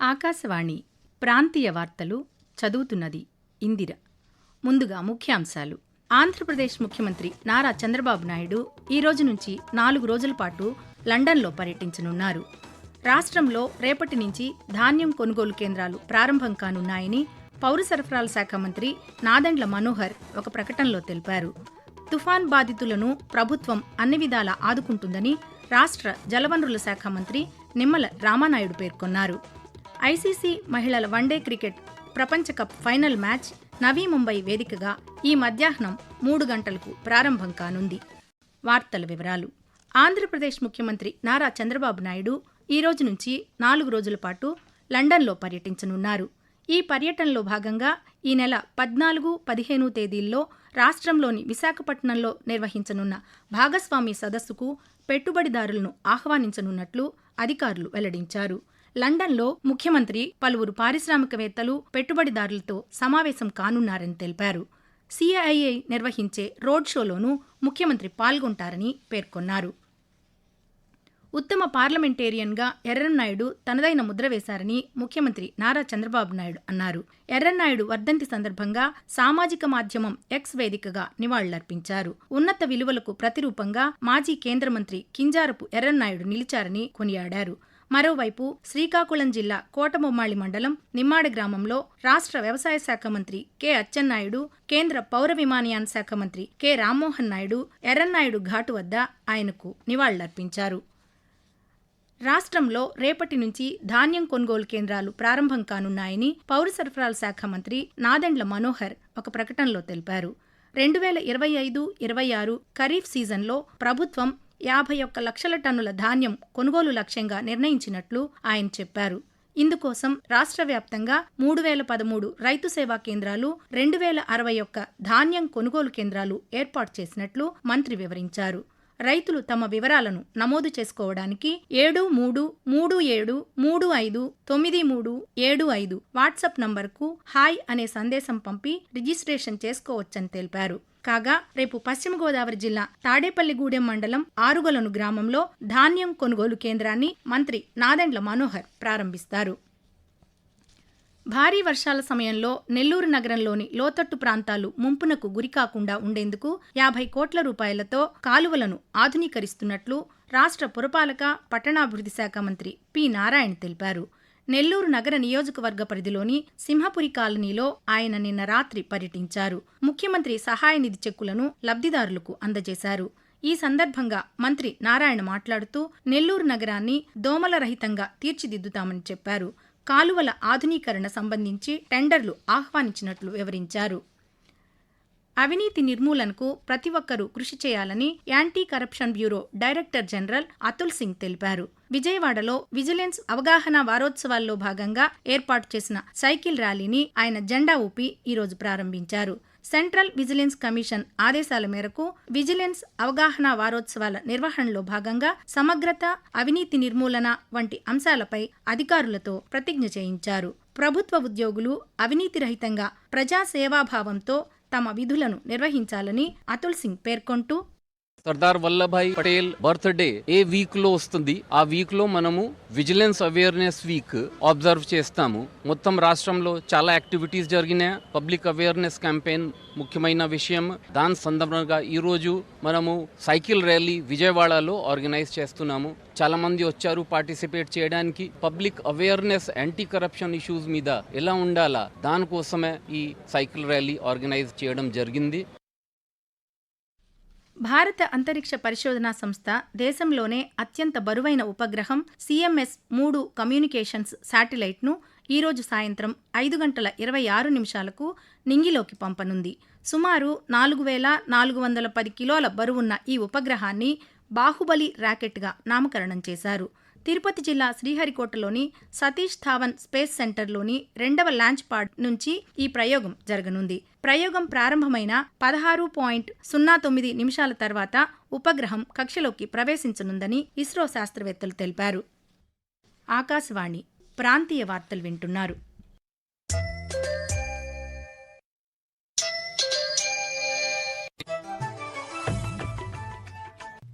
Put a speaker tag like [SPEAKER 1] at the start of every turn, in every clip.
[SPEAKER 1] ఆకాశవాణి ప్రాంతీయ వార్తలు చదువుతున్నది ఇందిర. ముందుగా ముఖ్యాంశాలు. ఆంధ్రప్రదేశ్ ముఖ్యమంత్రి నారా చంద్రబాబు నాయుడు ఈ రోజు నుంచి 4 రోజుల పాటు లండన్లో పర్యటించనున్నారు. రాష్ట్రంలో రేపటి నుంచి ధాన్యం కొనుగోలు కేంద్రాలు ప్రారంభం కానున్నాయని పౌర సరఫరాల శాఖ మంత్రి నాదెండ్ల మనోహర్ ఒక ప్రకటనలో తెలిపారు. తుఫాన్ బాధితులను ప్రభుత్వం అన్ని విధాలా ఆదుకుంటుందని రాష్ట్ర జలవనరుల శాఖ మంత్రి నిమ్మల రామానాయుడు పేర్కొన్నారు. ఐసీసీ మహిళల వన్డే క్రికెట్ ప్రపంచ కప్ ఫైనల్ మ్యాచ్ నవీ ముంబై వేదికగా ఈ మధ్యాహ్నం 3 గంటలకు ప్రారంభం కానుంది. వార్తల వివరాలు. ఆంధ్రప్రదేశ్ ముఖ్యమంత్రి నారా చంద్రబాబు నాయుడు ఈ రోజు నుంచి 4 రోజుల పాటు లండన్లో పర్యటించనున్నారు. ఈ పర్యటనలో భాగంగా ఈ నెల 14, 15 తేదీల్లో రాష్ట్రంలోని విశాఖపట్నంలో నిర్వహించనున్న భాగస్వామి సదస్సుకు పెట్టుబడిదారులను ఆహ్వానించనున్నట్లు అధికారులు వెల్లడించారు. లండన్లో ముఖ్యమంత్రి పలువురు పారిశ్రామికవేత్తలు, పెట్టుబడిదారులతో సమావేశం కానున్నారని తెలిపారు. సిఐఐ నిర్వహించే రోడ్ షోలోనూ ముఖ్యమంత్రి పాల్గొంటారని పేర్కొన్నారు. ఉత్తమ పార్లమెంటేరియన్గా ఎర్రన్నాయుడు తనదైన ముద్ర వేశారని ముఖ్యమంత్రి నారా చంద్రబాబు నాయుడు అన్నారు. ఎర్రన్నాయుడు వర్ధంతి సందర్భంగా సామాజిక మాధ్యమం ఎక్స్ వేదికగా నివాళులర్పించారు. ఉన్నత విలువలకు ప్రతిరూపంగా మాజీ కేంద్ర మంత్రి కింజారపు ఎర్రన్నాయుడు నిలిచారని కొనియాడారు. మరోవైపు శ్రీకాకుళం జిల్లా కోటబొమ్మాళి మండలం నిమ్మాడ గ్రామంలో రాష్ట్ర వ్యవసాయ శాఖ మంత్రి కె అచ్చెన్నాయుడు, కేంద్ర పౌర విమానయాన శాఖ మంత్రి కె రామ్మోహన్ నాయుడు ఎర్రన్నాయుడు ఘాటు వద్ద ఆయనకు నివాళులర్పించారు. రాష్ట్రంలో రేపటి నుంచి ధాన్యం కొనుగోలు కేంద్రాలు ప్రారంభం కానున్నాయని పౌర సరఫరాల శాఖ మంత్రి నాదెండ్ల మనోహర్ ఒక ప్రకటనలో తెలిపారు. 2025-26 ఖరీఫ్ సీజన్లో ప్రభుత్వం 51 లక్షల టన్నుల ధాన్యం కొనుగోలు లక్ష్యంగా నిర్ణయించినట్లు ఆయన చెప్పారు. ఇందుకోసం రాష్ట్ర వ్యాప్తంగా 3013 రైతు సేవా కేంద్రాలు, 2061 ధాన్యం కొనుగోలు కేంద్రాలు ఏర్పాటు చేసినట్లు మంత్రి వివరించారు. రైతులు తమ వివరాలను నమోదు చేసుకోవడానికి 7337359375 వాట్సాప్ నంబర్కు హాయ్ అనే సందేశం పంపి రిజిస్ట్రేషన్ చేసుకోవచ్చని తెలిపారు. కాగా రేపు పశ్చిమ గోదావరి జిల్లా తాడేపల్లిగూడెం మండలం ఆరుగొలను గ్రామంలో ధాన్యం కొనుగోలు కేంద్రాన్ని మంత్రి నాదెండ్ల మనోహర్ ప్రారంభిస్తారు. భారీ వర్షాల సమయంలో నెల్లూరు నగరంలోని లోతట్టు ప్రాంతాలు ముంపునకు గురికాకుండా ఉండేందుకు 50 కోట్ల రూపాయలతో కాలువలను ఆధునీకరిస్తున్నట్లు రాష్ట్ర పురపాలక పట్టణాభివృద్ధి శాఖ మంత్రి పి నారాయణ తెలిపారు. నెల్లూరు నగర నియోజకవర్గ పరిధిలోని సింహపురి కాలనీలో ఆయన నిన్న రాత్రి పర్యటించారు. ముఖ్యమంత్రి సహాయ నిధి చెక్కులను లబ్ధిదారులకు అందజేశారు. ఈ సందర్భంగా మంత్రి నారాయణ మాట్లాడుతూ నెల్లూరు నగరాన్ని దోమల రహితంగా తీర్చిదిద్దుతామని చెప్పారు. కాలువల ఆధునీకరణ సంబంధించి టెండర్లు ఆహ్వానించినట్లు వివరించారు. అవినీతి నిర్మూలనకు ప్రతి ఒక్కరూ కృషి చేయాలని anti corruption bureau director general Atul Singh తెలిపారు. విజయవాడలో విజిలెన్స్ అవగాహన వారోత్సవాల్లో భాగంగా ఏర్పాటు చేసిన సైకిల్ ర్యాలీని ఆయన జెండా ఊపి ఈరోజు ప్రారంభించారు. సెంట్రల్ విజిలెన్స్ కమిషన్ ఆదేశాల మేరకు విజిలెన్స్ అవగాహన వారోత్సవాల నిర్వహణలో భాగంగా సమగ్రత, అవినీతి నిర్మూలన వంటి అంశాలపై అధికారులతో ప్రతిజ్ఞ చేయించారు. ప్రభుత్వ ఉద్యోగులు అవినీతి రహితంగా ప్రజాసేవాభావంతో తమ విధులను నిర్వహించాలని అతుల్ సింగ్ పేర్కొంటూ,
[SPEAKER 2] సర్దార్ వల్లభాయ్ పటేల్ బర్త్డే ఏ వీక్ లో వస్తుంది. ఆ వీక్ లో మనము విజిలెన్స్ అవేర్నెస్ వీక్ అబ్జర్వ్ చేస్తాము. మొత్తం రాష్ట్రంలో చాలా యాక్టివిటీస్ జరిగినాయి. పబ్లిక్ అవేర్నెస్ క్యాంపెయిన్ ముఖ్యమైన విషయం. దాని సందర్భంగా ఈ రోజు మనము సైకిల్ ర్యాలీ విజయవాడలో ఆర్గనైజ్ చేస్తున్నాము. చాలా మంది వచ్చారు పార్టిసిపేట్ చేయడానికి. Public awareness, anti corruption issues మీద ఎలా ఉండాలా దానికోసమే ఈ సైకిల్ ర్యాలీ ఆర్గనైజ్ చేయడం జరిగింది.
[SPEAKER 1] భారత అంతరిక్ష పరిశోధనా సంస్థ దేశంలోనే అత్యంత బరువైన ఉపగ్రహం CMS-3 కమ్యూనికేషన్స్ శాటిలైట్ను ఈరోజు సాయంత్రం 5:26 నింగిలోకి పంపనుంది. సుమారు 4410 కిలోల బరువున్న ఈ ఉపగ్రహాన్ని బాహుబలి ర్యాకెట్గా నామకరణం చేశారు. తిరుపతి జిల్లా శ్రీహరికోటలోని సతీష్ ధావన్ స్పేస్ సెంటర్లోని 2వ లాంచ్ పాడ్ నుంచి ఈ ప్రయోగం జరగనుంది. ప్రయోగం ప్రారంభమైన 16.09 నిమిషాల తర్వాత ఉపగ్రహం కక్షలోకి ప్రవేశించనుందని ఇస్రో శాస్త్రవేత్తలు తెలిపారు. ఆకాశవాణి ప్రాంతీయ వార్తలు వింటున్నారు.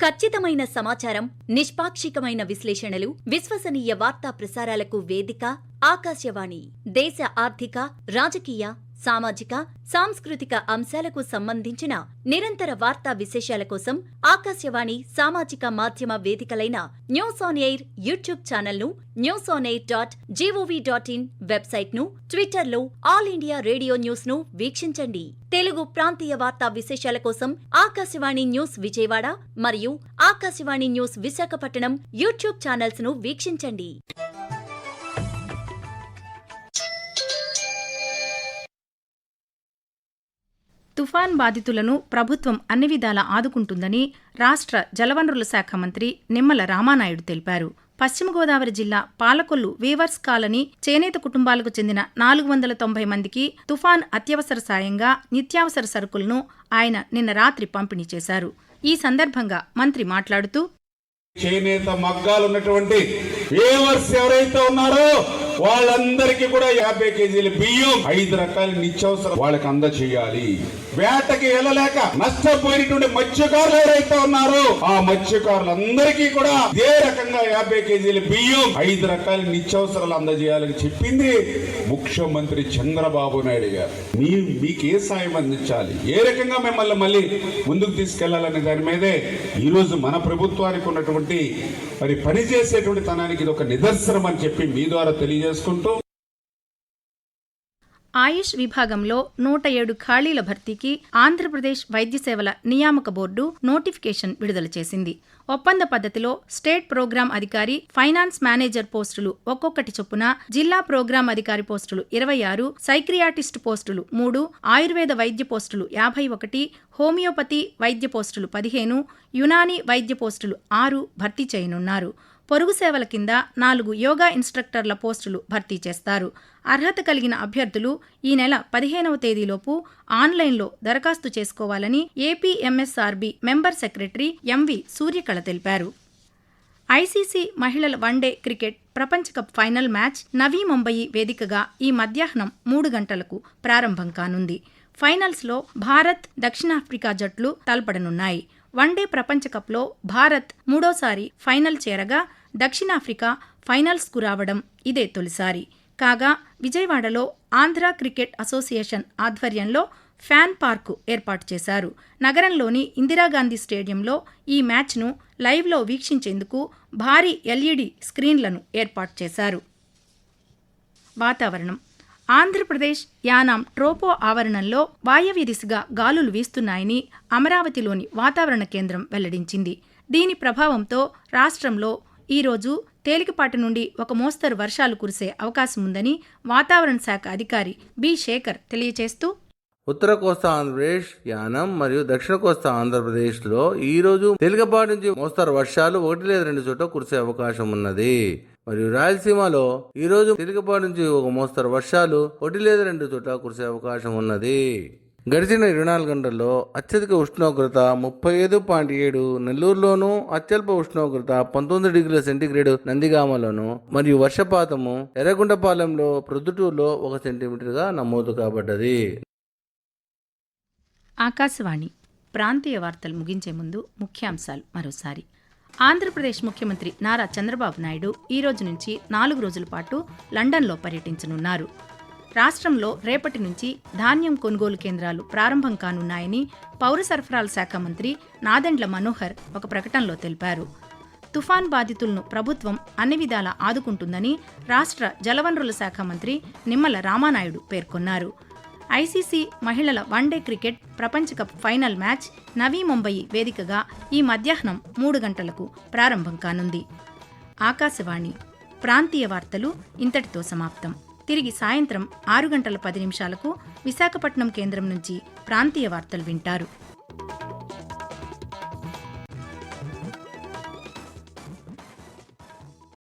[SPEAKER 3] ఖచ్చితమైన సమాచారం, నిష్పాక్షికమైన విశ్లేషణలు, విశ్వసనీయ వార్తా ప్రసారాలకు వేదిక ఆకాశవాణి. దేశ ఆర్థిక, రాజకీయ, సామాజిక, సాంస్కృతిక అంశాలకు సంబంధించిన నిరంతర వార్తా విశేషాల కోసం ఆకాశవాణి సామాజిక మాధ్యమ వేదికలైన న్యూస్ ఆన్ ఎయిర్ యూట్యూబ్ ఛానల్ను, newsonair.gov.in వెబ్సైట్ను, ట్విట్టర్లో ఆల్ ఇండియా రేడియో న్యూస్ను వీక్షించండి. తెలుగు ప్రాంతీయ వార్తా విశేషాల కోసం ఆకాశవాణి న్యూస్ విజయవాడ మరియు ఆకాశవాణి న్యూస్ విశాఖపట్నం యూట్యూబ్ ఛానల్స్ను వీక్షించండి.
[SPEAKER 1] తుఫాన్ బాధితులను ప్రభుత్వం అన్ని విధాలా ఆదుకుంటుందని రాష్ట్ర జలవనరుల శాఖ మంత్రి నిమ్మల రామానాయుడు తెలిపారు. పశ్చిమ గోదావరి జిల్లా పాలకొల్లు వీవర్స్ కాలనీ చేనేత కుటుంబాలకు చెందిన 490 మందికి తుఫాన్ అత్యవసర సాయంగా నిత్యావసర సరుకులను ఆయన నిన్న రాత్రి పంపిణీ చేశారు. ఈ సందర్భంగా మంత్రి మాట్లాడుతూ,
[SPEAKER 4] చేనేత మగ్గాలు ఉన్నటువంటి వీవర్స్ ఎవరైతే ఉన్నారో వాళ్ళందరికీ కూడా 50 కేజీల బియ్యం, 5 రకాల నిత్యావసరం వాళ్ళకి అందజేయాలి. వేటకి వెళ్ళలేక నష్టపోయినటువంటి మత్స్యకారులు ఎవరైతే ఉన్నారో ఆ మత్స్యకారులందరికీ కూడా ఇదే రకంగా 50 కేజీల బియ్యం, 5 రకాల నిత్యావసరాలు అందజేయాలని చెప్పింది ముఖ్యమంత్రి చంద్రబాబు నాయుడు గారు. మీకు ఏ సాయం అందించాలి, ఏ రకంగా మిమ్మల్ని మళ్ళీ ముందుకు తీసుకెళ్లాలనే దాని మీదే ఈ రోజు మన ప్రభుత్వానికి ఉన్నటువంటి మరి పనిచేసేటువంటి తనానికి ఇది ఒక నిదర్శనం అని చెప్పి మీ ద్వారా తెలియజేసుకుంటూ,
[SPEAKER 1] ఆయుష్ విభాగంలో 107 ఖాళీల భర్తీకి ఆంధ్రప్రదేశ్ వైద్య సేవల నియామక బోర్డు నోటిఫికేషన్ విడుదల చేసింది. ఒప్పంద పద్ధతిలో స్టేట్ ప్రోగ్రాం అధికారి, ఫైనాన్స్ మేనేజర్ పోస్టులు ఒక్కొక్కటి చొప్పున, జిల్లా ప్రోగ్రాం అధికారి పోస్టులు 26, సైక్రియాటిస్ట్ పోస్టులు 3, ఆయుర్వేద వైద్య పోస్టులు 51, హోమియోపతి వైద్య పోస్టులు 15, యునానీ వైద్య పోస్టులు 6 భర్తీ చేయనున్నారు. పొరుగు సేవల కింద 4 యోగా ఇన్స్ట్రక్టర్ల పోస్టులు భర్తీ చేస్తారు. అర్హత కలిగిన అభ్యర్థులు ఈ నెల 15వ తేదీలోపు ఆన్లైన్లో దరఖాస్తు చేసుకోవాలని ఏపీఎంఎస్ఆర్బీ మెంబర్ సెక్రటరీ ఎంవి సూర్యకళ తెలిపారు. ఐసీసీ మహిళల వన్డే క్రికెట్ ప్రపంచ కప్ ఫైనల్ మ్యాచ్ నవీ ముంబయి వేదికగా ఈ మధ్యాహ్నం 3 గంటలకు ప్రారంభం కానుంది. ఫైనల్స్లో భారత్, దక్షిణాఫ్రికా జట్లు తలపడనున్నాయి. వన్డే ప్రపంచ కప్లో భారత్ 3వసారి ఫైనల్ చేరగా దక్షిణాఫ్రికా ఫైనల్స్కు రావడం ఇదే తొలిసారి. కాగా విజయవాడలో ఆంధ్ర క్రికెట్ అసోసియేషన్ ఆధ్వర్యంలో ఫ్యాన్ పార్కు ఏర్పాటు చేశారు. నగరంలోని ఇందిరాగాంధీ స్టేడియంలో ఈ మ్యాచ్ను లైవ్లో వీక్షించేందుకు భారీ ఎల్ఈడీ స్క్రీన్లను ఏర్పాటు చేశారు. వాతావరణం. ఆంధ్రప్రదేశ్ యానాం ట్రోపో ఆవరణంలో వాయవ్య దిశగా గాలులు వీస్తున్నాయని అమరావతిలోని వాతావరణ కేంద్రం వెల్లడించింది. దీని ప్రభావంతో రాష్ట్రంలో ఈరోజు తేలికపాటి నుండి ఒక మోస్తరు వర్షాలు కురిసే అవకాశం ఉందని వాతావరణ శాఖ అధికారి బి శేఖర్ తెలియజేస్తూ,
[SPEAKER 5] ఉత్తర కోస్తా ఆంధ్రప్రదేశ్, యానం మరియు దక్షిణ కోస్తా ఆంధ్రప్రదేశ్లో ఈ రోజు తేలికపాటి నుంచి మోస్తరు వర్షాలు 1 లేదా 2 చోట్ల కురిసే అవకాశం ఉన్నది. మరియు రాయలసీమలో ఈ రోజు తేలికపాటి నుంచి ఒక మోస్తరు వర్షాలు 1 లేదా 2 చోట్ల కురిసే అవకాశం ఉన్నది. గడిచిన 24 గంటల్లో అత్యధిక ఉష్ణోగ్రత 35.7 నెల్లూరులోను, అత్యల్ప ఉష్ణోగ్రత 19 డిగ్రీల సెంటీగ్రేడ్ నందిగామలోను మరియు వర్షపాతము ఎర్రగుంటపాలెంలో, ప్రొద్దుటూరులో 1 సెంటీమీటర్గా నమోదు కాబడ్డది.
[SPEAKER 1] ఆకాశవాణి ప్రాంతీయ వార్తలు ముగించే ముందు ముఖ్యాంశాలు మరోసారి. ఆంధ్రప్రదేశ్ ముఖ్యమంత్రి నారా చంద్రబాబు నాయుడు ఈ రోజు నుంచి 4 రోజుల పాటు లండన్లో పర్యటించనున్నారు. రాష్ట్రంలో రేపటి నుంచి ధాన్యం కొనుగోలు కేంద్రాలు ప్రారంభం కానున్నాయని పౌర సరఫరాల శాఖ మంత్రి నాదెండ్ల మనోహర్ ఒక ప్రకటనలో తెలిపారు. తుఫాన్ బాధితులను ప్రభుత్వం అన్ని విధాలా ఆదుకుంటుందని రాష్ట్ర జలవనరుల శాఖ మంత్రి నిమ్మల రామానాయుడు పేర్కొన్నారు. ఐసీసీ మహిళల వన్డే క్రికెట్ ప్రపంచ కప్ ఫైనల్ మ్యాచ్ నవీ ముంబయి వేదికగా ఈ మధ్యాహ్నం 3 గంటలకు ప్రారంభం కానుంది. ఆకాశవాణి ప్రాంతీయ వార్తలు ఇంతటితో సమాప్తం. తిరిగి సాయంత్రం 6 గంటల 10 నిమిషాలకు విశాఖపట్నం కేంద్రం నుంచి ప్రాంతీయ వార్తలు వింటారు.